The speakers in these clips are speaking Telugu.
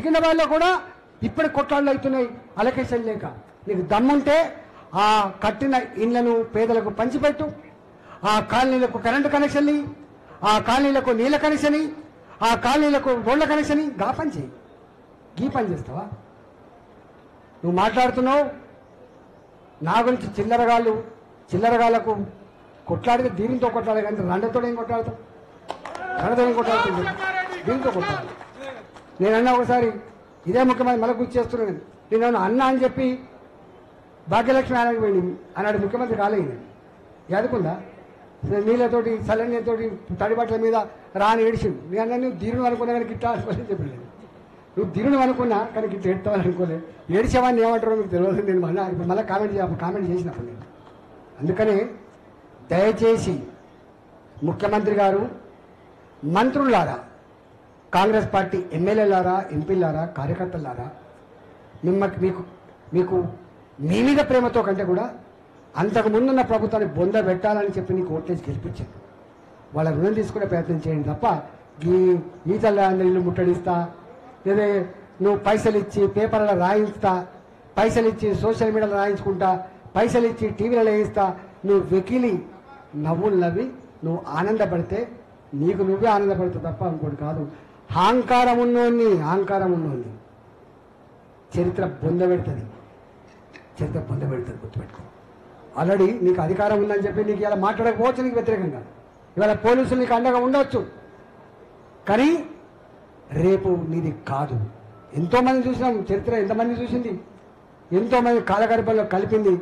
సికింద్రాబాద్లో కూడా ఇప్పుడు కొట్లాళ్ళు అవుతున్నాయి అలొకేషన్ లేక. నీకు దమ్ముంటే ఆ కట్టిన ఇళ్లను పేదలకు పంచిపెట్టు, ఆ కాలనీలకు కరెంటు కనెక్షన్, ఆ కాలనీలకు నీళ్ళ కనెక్షన్, ఆ కాలనీలకు రోడ్ల కనెక్షన్, గా పని చేయి. ఈ పని చేస్తావా? నువ్వు మాట్లాడుతున్నావు నా గురించి చిల్లరగాళ్లకు కొట్లాడితే దీనితో కొట్లాడే, కానీ రండతో ఏం కొట్లాడతావు? రండతో ఏం కొట్లాడుతుంది? దీంతో కొట్లాడు. నేనన్నా ఒకసారి ఇదే ముఖ్యమంత్రి మళ్ళీ గుర్తు చేస్తున్నాను, నేను అన్నా అని చెప్పి భాగ్యలక్ష్మి ఆయనకి పోయింది అన్నాడు, ముఖ్యమంత్రి కాలేదు. ఎదుకుందా? నీళ్ళతోటి చల్లనీళ్ళతోటి తడిబట్టల మీద రాని ఏడిచిండు. నేను నువ్వు దీరును అనుకున్నా కానీ గిట్లా అనుకోలేదు చెప్పలేదు. నువ్వు దీరును అనుకున్నా కానీ గిట్ట ఎడతావని అనుకోలేదు. ఏడిచేవాడిని ఏమంటారో మీకు తెలియదు. నేను మళ్ళీ కామెంట్ చేసినప్పుడు నేను. అందుకనే దయచేసి ముఖ్యమంత్రి గారు, మంత్రులారా, కాంగ్రెస్ పార్టీ ఎమ్మెల్యేలారా, ఎంపీలారా, కార్యకర్తలారా, మీకు మీ మీద ప్రేమతో కంటే కూడా అంతకు ముందున్న ప్రభుత్వాన్ని బొంద పెట్టాలని చెప్పి నీకు ఓట్లేసి గెలిపించారు. వాళ్ళ రుణం తీసుకునే ప్రయత్నం చేయండి తప్ప ఈ తల్లి ఇల్లు ముట్టడిస్తా, లేదా నువ్వు పైసలు ఇచ్చి పేపర్లో రాయిస్తా, పైసలు ఇచ్చి సోషల్ మీడియాలో రాయించుకుంటా, పైసలు ఇచ్చి టీవీలలో వేయిస్తా, నువ్వు వెకిలి నవ్వులు నవ్వి నువ్వు ఆనందపడితే నీకు నువ్వే ఆనందపడతావు తప్ప ఇంకోటి కాదు. అహంకారం ఉన్నోన్ని చరిత్ర బొంద పెడుతుంది, గుర్తుపెట్టుకో. ఆల్రెడీ నీకు అధికారం ఉందని చెప్పి నీకు ఇలా మాట్లాడకపోవచ్చు, నీకు వ్యతిరేకంగా ఇవాళ పోలీసులు నీకు అండగా ఉండొచ్చు, కానీ రేపు నీది కాదు. ఎంతోమంది చూసినాం, చరిత్ర ఎంతమంది చూసింది, ఎంతోమంది కాలగర్భంలో కలిపింది.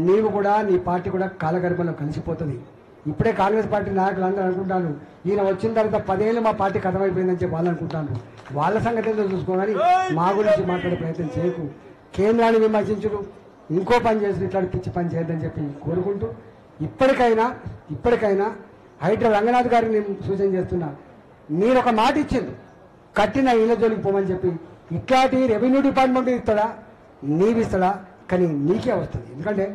నీవు కూడా, నీ పార్టీ కూడా కాలగర్భంలో కలిసిపోతుంది. ఇప్పుడే కాంగ్రెస్ పార్టీ నాయకులు అందరూ అనుకుంటాను ఈయన వచ్చిన తర్వాత 10 ఏళ్ళు మా పార్టీ కథమైపోయిందని చెప్పి వాళ్ళు అనుకుంటాను. వాళ్ళ సంగతి ఏదో చూసుకోవాలి, మా గురించి మాట్లాడే ప్రయత్నం చేయకు. కేంద్రాన్ని విమర్శించుడు, ఇంకో పని చేసి ఇట్లాంటి పిచ్చి పని చేయొద్దని చెప్పి కోరుకుంటూ, ఇప్పటికైనా హైడ్రా రంగనాథ్ గారిని నేను సూచన చేస్తున్నా, మీరు ఒక మాట ఇచ్చింది కట్టిన ఇళ్ళ జోలికి పోమని చెప్పి. ఇట్లాంటి రెవెన్యూ డిపార్ట్మెంట్ ఇస్తాడా, నీవిస్తాడా? కానీ నీకే వస్తుంది. ఎందుకంటే